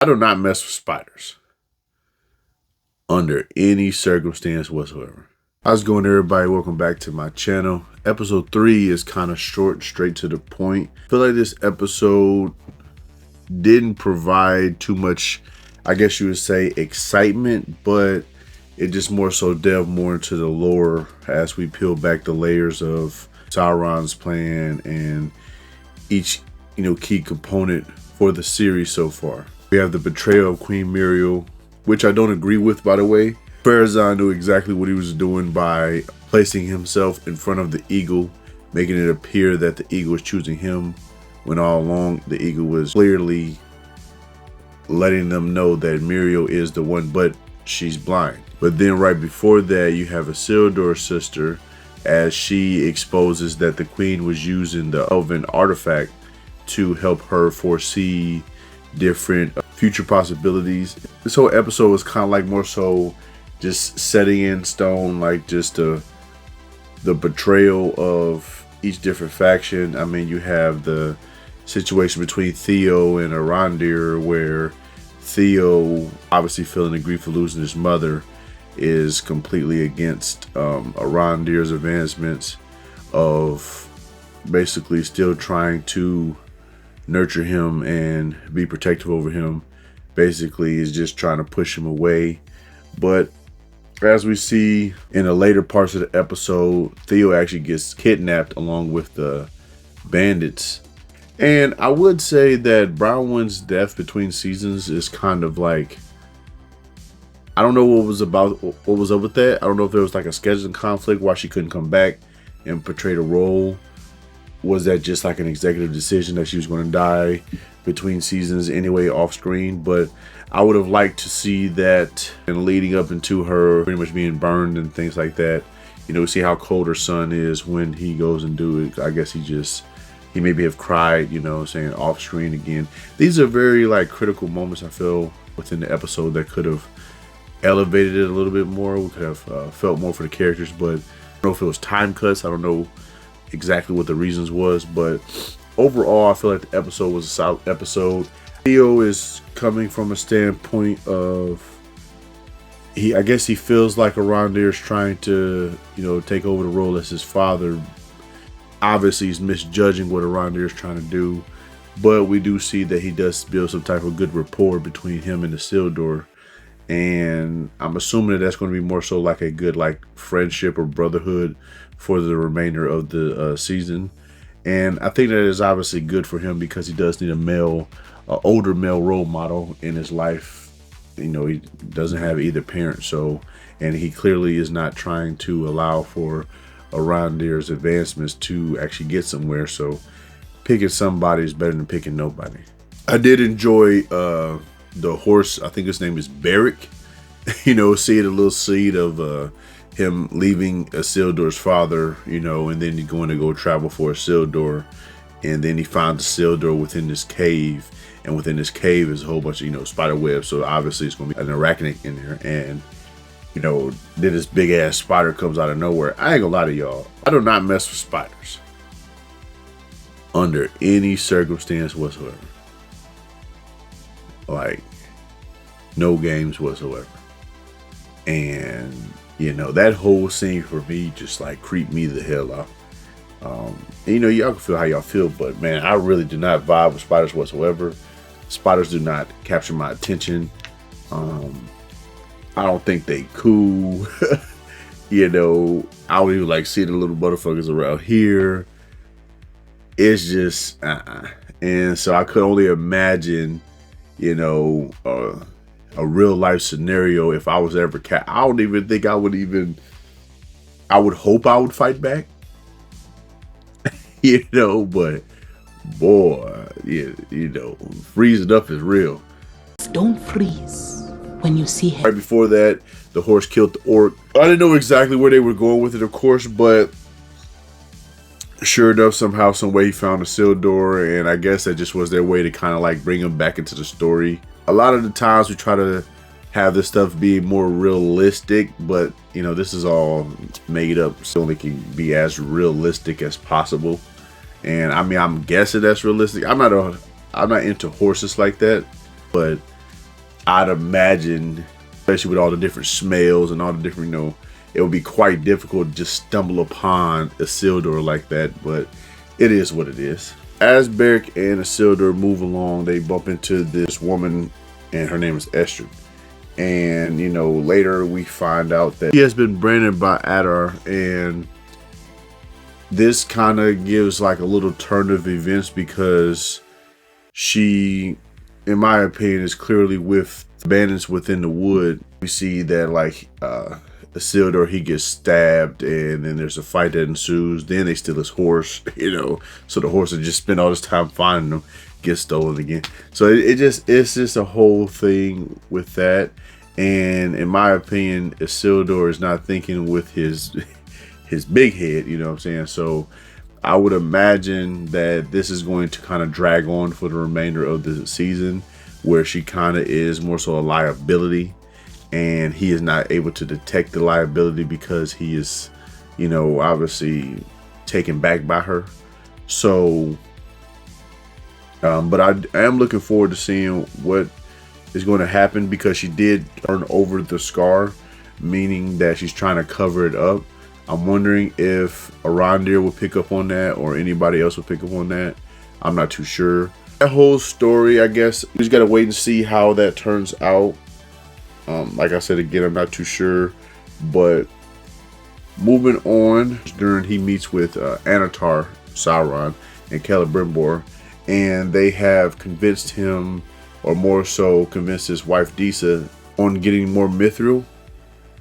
I do not mess with spiders under any circumstance whatsoever. How's it going, everybody? Welcome back to my channel. Episode 3 is kind of short, straight to the point. I feel like this episode didn't provide too much, I guess you would say, excitement, but it just more so delved more into the lore as we peel back the layers of Sauron's plan and each, key component for the series so far. We have the betrayal of Queen Miriel, which I don't agree with, by the way. Pharazôn knew exactly what he was doing by placing himself in front of the eagle, making it appear that the eagle was choosing him, when all along the eagle was clearly letting them know that Miriel is the one, but she's blind. But then right before that, you have Isildur's sister, as she exposes that the queen was using the elven artifact to help her foresee different future possibilities. This whole episode was kind of like more so just setting in stone, like just the betrayal of each different faction. I mean, you have the situation between Theo and Arondir, where Theo, obviously feeling the grief of losing his mother, is completely against Arondir's advancements of basically still trying to nurture him and be protective over him. Basically is just trying to push him away. But as we see in the later parts of the episode, Theo actually gets kidnapped along with the bandits. And I would say that Bronwyn's death between seasons is kind of like, I don't know what was up with that. I don't know if there was like a scheduling conflict why she couldn't come back and portray the role. Was that just like an executive decision that she was going to die between seasons anyway off screen? But I would have liked to see that, and leading up into her pretty much being burned and things like that. See how cold her son is when he goes and do it. I guess he maybe have cried, saying off screen again. These are very like critical moments, I feel, within the episode that could have elevated it a little bit more. We could have felt more for the characters, but I don't know if it was time cuts. I don't know exactly what the reasons was, but overall I feel like the episode was a solid episode. Theo is coming from a standpoint of I guess he feels like Arondir is trying to take over the role as his father. Obviously he's misjudging what Arondir is trying to do, but we do see that he does build some type of good rapport between him and Isildur, and I'm assuming that that's going to be more so like a good like friendship or brotherhood for the remainder of the season. And I think that is obviously good for him because he does need a older male role model in his life. He doesn't have either parent, and he clearly is not trying to allow for Arondir's advancements to actually get somewhere. So picking somebody is better than picking nobody. I did enjoy the horse. I think his name is Beric. Seeing a little seed of him leaving Isildur's father, and then he's going to go travel for Isildur, and then he finds Isildur within this cave, and within this cave is a whole bunch of spider webs. So obviously it's going to be an arachnid in there, and then this big ass spider comes out of nowhere. I ain't gonna lie to y'all, I do not mess with spiders under any circumstance whatsoever. Like, no games whatsoever. And that whole scene for me just like creeped me the hell out. Y'all can feel how y'all feel, but man, I really do not vibe with spiders whatsoever. Spiders do not capture my attention. I don't think they cool. I don't even like seeing the little motherfuckers around here. It's just and so I could only imagine a real life scenario if I was ever I don't even think I would hope I would fight back. But boy, freezing up is real. Don't freeze when you see him. Right before that, the horse killed the orc. I didn't know exactly where they were going with it, of course, but sure enough, somehow, some way he found Isildur, and I guess that just was their way to kind of like bring him back into the story. A lot of the times we try to have this stuff be more realistic, but this is all made up so it can be as realistic as possible. And I mean, I'm guessing that's realistic. I'm not into horses like that, but I'd imagine, especially with all the different smells and all the different, it would be quite difficult to just stumble upon Isildur like that, but it is what it is. As Beric and Isildur move along, they bump into this woman, and her name is Estrid. And, later we find out that he has been branded by Adar, and this kind of gives like a little turn of events because she, in my opinion, is clearly with bandits within the wood. We see that like Isildur, he gets stabbed, and then there's a fight that ensues. Then they steal his horse, so the horse had just spent all this time finding him, gets stolen again. So it's just a whole thing with that. And in my opinion, Isildur is not thinking with his big head, you know what I'm saying? So I would imagine that this is going to kind of drag on for the remainder of the season, where she kind of is more so a liability, and he is not able to detect the liability because he is, obviously taken back by her. So, but I am looking forward to seeing what is going to happen, because she did turn over the scar, meaning that she's trying to cover it up. I'm wondering if Arondir will pick up on that, or anybody else will pick up on that. I'm not too sure. That whole story, I guess, we just got to wait and see how that turns out. Like I said, again, I'm not too sure. But moving on, during he meets with Annatar, Sauron, and Celebrimbor, and they have convinced him, or more so convinced his wife Disa, on getting more mithril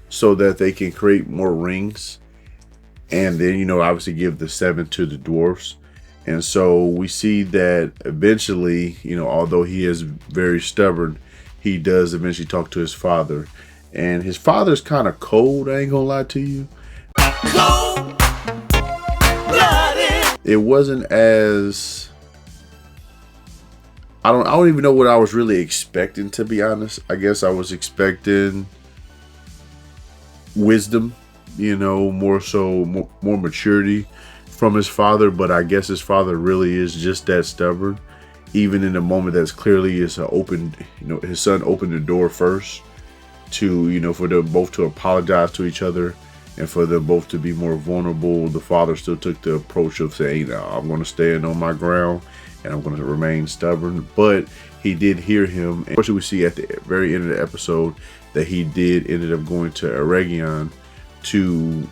so that they can create more rings, and then obviously give the 7 to the dwarfs. And so we see that eventually, although he is very stubborn, he does eventually talk to his father, and his father's kind of cold. I ain't gonna lie to you. Cold-blooded. It wasn't as, I don't even know what I was really expecting, to be honest. I guess I was expecting wisdom, more so, more maturity from his father, but I guess his father really is just that stubborn. Even in the moment that's clearly is open, his son opened the door first to, for them both to apologize to each other and for them both to be more vulnerable. The father still took the approach of saying, I'm going to stand on my ground and I'm going to remain stubborn. But he did hear him. And we see at the very end of the episode that he did ended up going to Eregion to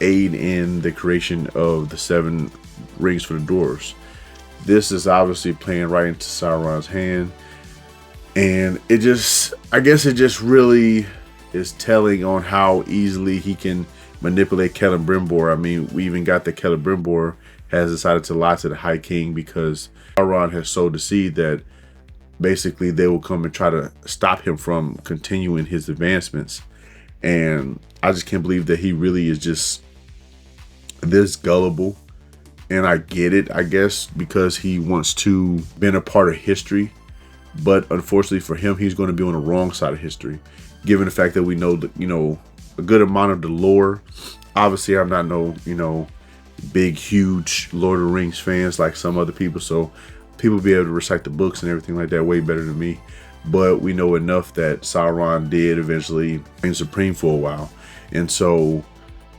aid in the creation of the 7 rings for the dwarves. This is obviously playing right into Sauron's hand, and I guess it just really is telling on how easily he can manipulate Celebrimbor. I mean, we even got that Celebrimbor has decided to lie to the High King because Sauron has sowed the seed that basically they will come and try to stop him from continuing his advancements. And I just can't believe that he really is just this gullible. And I get it, I guess, because he wants to be a part of history. But unfortunately for him, he's going to be on the wrong side of history, given the fact that we know that, a good amount of the lore. Obviously, I'm not big, huge Lord of the Rings fans like some other people. So people be able to recite the books and everything like that way better than me. But we know enough that Sauron did eventually reign supreme for a while. And so,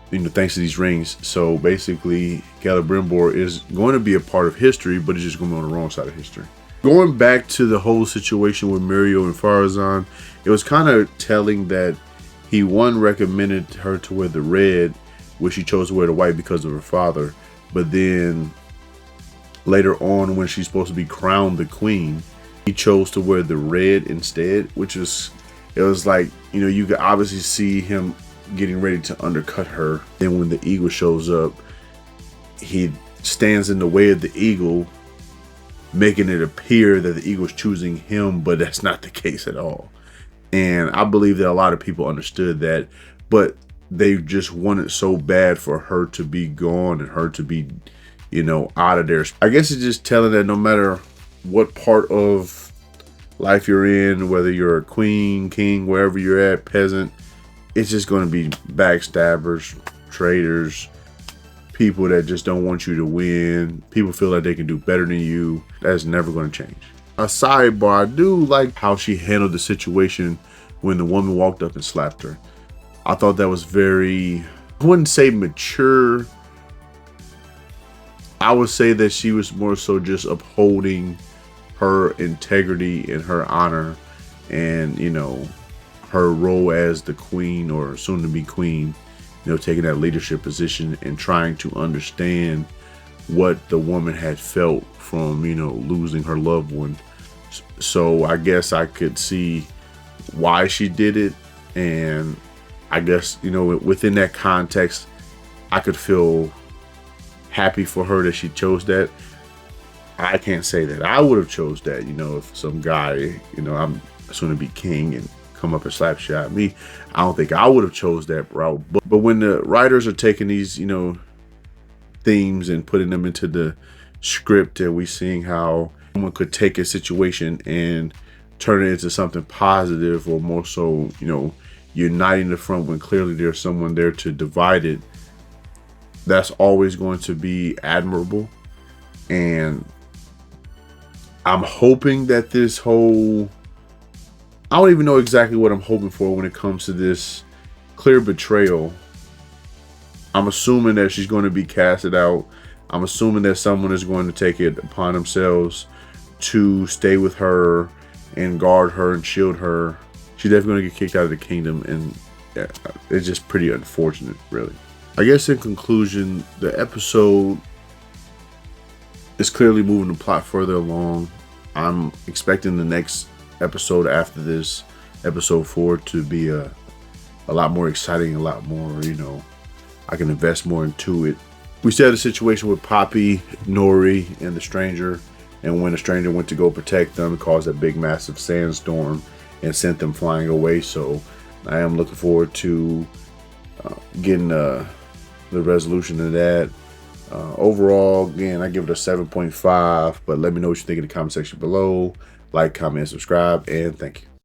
thanks to these rings. So basically, Celebrimbor is going to be a part of history, but it's just going to be on the wrong side of history. Going back to the whole situation with Miriel and Pharazôn, it was kind of telling that he, one, recommended her to wear the red, which she chose to wear the white because of her father. But then later on, when she's supposed to be crowned the queen, he chose to wear the red instead, which is, it was like, you could obviously see him getting ready to undercut her. Then when the eagle shows up, he stands in the way of the eagle, making it appear that the eagle's choosing him, but that's not the case at all. And I believe that a lot of people understood that, but they just wanted so bad for her to be gone and her to be, out of there. I guess it's just telling that no matter what part of life you're in, whether you're a queen, king, wherever you're at, peasant, it's just going to be backstabbers, traitors, people that just don't want you to win. People feel like they can do better than you. That's never going to change. a sidebar, I do like how she handled the situation when the woman walked up and slapped her. I thought that was very, I wouldn't say mature. I would say that she was more so just upholding her integrity and her honor and, you know, her role as the queen or soon to be queen, you know, taking that leadership position and trying to understand what the woman had felt from, you know, losing her loved one. So I guess I could see why she did it. And I guess, you know, within that context, I could feel happy for her that she chose that. I can't say that I would have chose that, you know, if some guy, you know, I'm soon to be king and come up and slap shit at me. I don't think I would have chose that route. But when the writers are taking these, you know, themes and putting them into the script, and we seeing how someone could take a situation and turn it into something positive, or more so, you know, uniting the front when clearly there's someone there to divide it, that's always going to be admirable. And I'm hoping that this whole, I don't even know exactly what I'm hoping for when it comes to this clear betrayal. I'm assuming that she's going to be casted out. I'm assuming that someone is going to take it upon themselves to stay with her and guard her and shield her. She's definitely going to get kicked out of the kingdom, and yeah, it's just pretty unfortunate, really. I guess in conclusion, the episode is clearly moving the plot further along. I'm expecting the next episode after this, episode 4, to be a lot more exciting, a lot more, you know, I can invest more into it. We still had a situation with Poppy, Nori, and the stranger, and when the stranger went to go protect them, it caused a big massive sandstorm and sent them flying away. So I am looking forward to getting the resolution of that. Overall, again, I give it a 7.5, but let me know what you think in the comment section below. Like, comment, subscribe, and thank you.